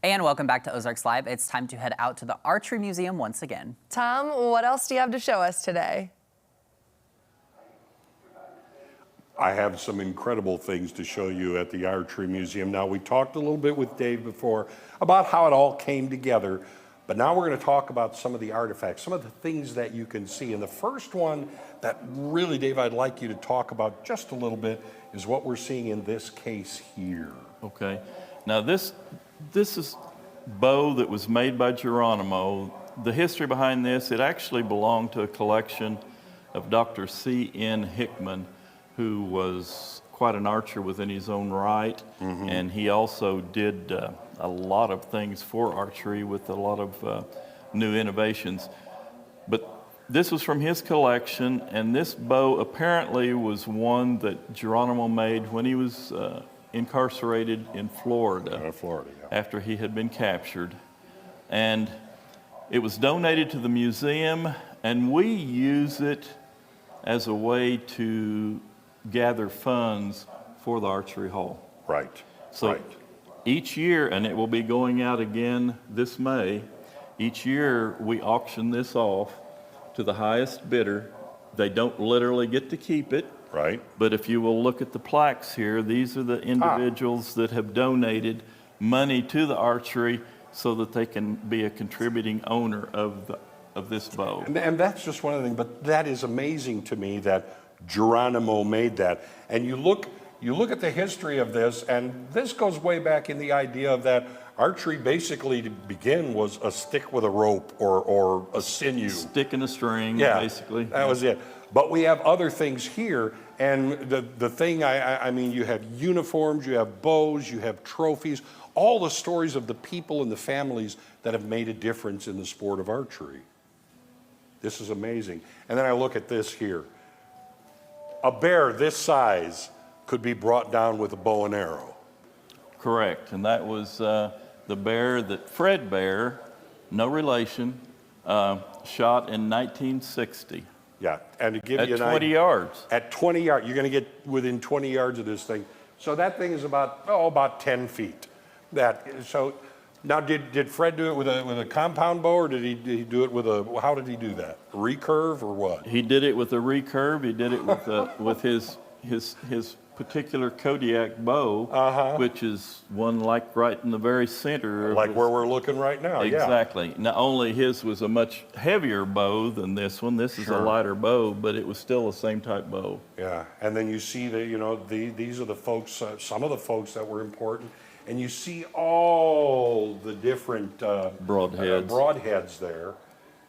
And welcome back to Ozarks Live. It's time to head out to the Archery Museum once again. Tom, what else do you have to show us today? I have some incredible things to show you at the Archery Museum. Now, we talked a little bit with Dave before about how it all came together, but now we're going to talk about some of the artifacts, some of the things that you can see. And the first one that really, Dave, I'd like you to talk about just a little bit is what we're seeing in this case here. Okay. Now, this is bow that was made by Geronimo. The history behind this, it actually belonged to a collection of Dr. C.N. Hickman, who was quite an archer within his own right, and he also did a lot of things for archery with a lot of new innovations. But this was from his collection, and this bow apparently was one that Geronimo made when he was incarcerated in Florida, after he had been captured. And it was donated to the museum, and we use it as a way to gather funds for the Archery Hall. Right. So each year, and it will be going out again this May, each year we auction this off to the highest bidder. They don't literally get to keep it. Right. But if you will look at the plaques here, these are the individuals that have donated money to the archery so that they can be a contributing owner of this bow. And that's just one of the things, but that is amazing to me that Geronimo made that. And you look at the history of this, and this goes way back in the idea of that archery basically to begin was a stick with a rope or a sinew. Stick and a string, basically. That was it. But we have other things here, and the thing, I mean, you have uniforms, you have bows, you have trophies, all the stories of the people and the families that have made a difference in the sport of archery. This is amazing. And then I look at this here. A bear this size could be brought down with a bow and arrow. Correct, and that was the bear that Fred Bear, no relation, shot in 1960. Yeah, and to give at you an 20 idea, yards. At 20 yards, you're going to get within 20 yards of this thing. So that thing is about 10 feet. So now, did Fred do it with a compound bow, or did he do it with how did he do that? Recurve or what? He did it with a recurve. He did it with his particular Kodiak bow, which is one like right in the very center. Like where we're looking right now. Exactly. Yeah. Not only his was a much heavier bow than this one. This is a lighter bow, but it was still the same type bow. Yeah, and then you see that these are the folks, some of the folks that were important. And you see all the different broadheads there.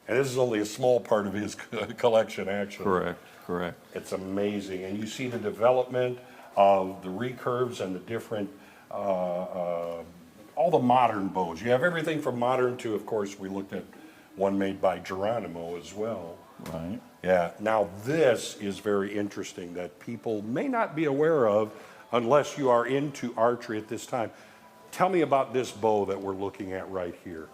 And this is only a small part of his collection, actually. Correct. It's amazing. And you see the development of the recurves and the different, all the modern bows. You have everything from modern to, of course, we looked at one made by Geronimo as well. Right. Yeah. Now, this is very interesting that people may not be aware of unless you are into archery at this time. Tell me about this bow that we're looking at right here.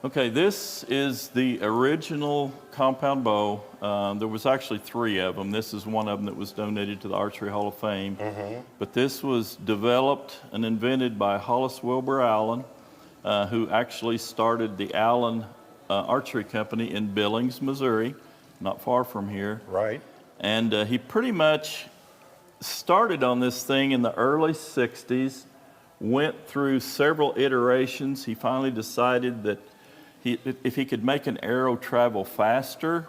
Okay, this is the original compound bow. There was actually 3 of them. This is one of them that was donated to the Archery Hall of Fame. But this was developed and invented by Hollis Wilbur Allen, who actually started the Allen Archery Company in Billings, Missouri, not far from here. Right. And he pretty much started on this thing in the early 60s, went through several iterations. He finally decided that if he could make an arrow travel faster,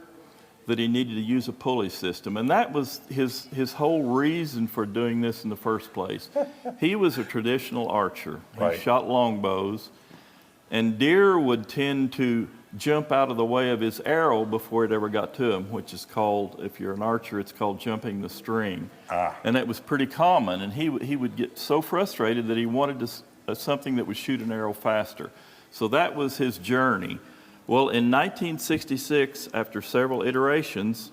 that he needed to use a pulley system. And that was his whole reason for doing this in the first place. He was a traditional archer. He shot longbows, and deer would tend to jump out of the way of his arrow before it ever got to him, which is called, if you're an archer, it's called jumping the string. And that was pretty common, and he would get so frustrated that he wanted something that would shoot an arrow faster. So that was his journey. Well, in 1966, after several iterations,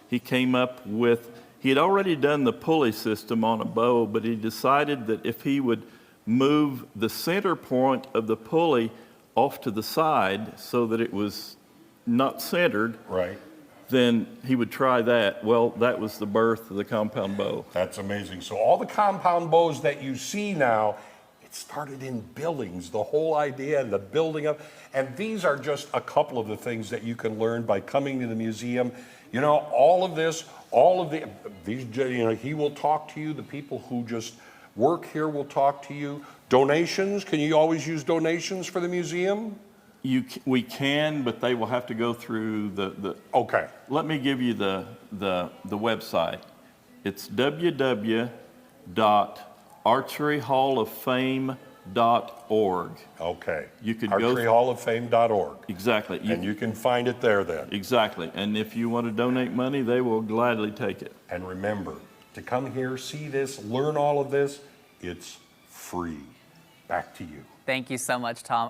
he came up with, he had already done the pulley system on a bow, but he decided that if he would move the center point of the pulley off to the side so that it was not centered, then he would try that. Well, that was the birth of the compound bow. That's amazing. So all the compound bows that you see now, started in buildings, the whole idea and the building of, and these are just a couple of the things that you can learn by coming to the museum. You know, all of this, all of these, you know, he will talk to you. The people who just work here will talk to you. Donations, can you always use donations for the museum? We can, but they will have to go through the. Okay. Let me give you the website. It's www.archeryhalloffame.org. Okay. You could go Archeryhalloffame.org. Exactly. And you can find it there then. Exactly. And if you want to donate money, they will gladly take it. And remember, to come here, see this, learn all of this, it's free. Back to you. Thank you so much, Tom.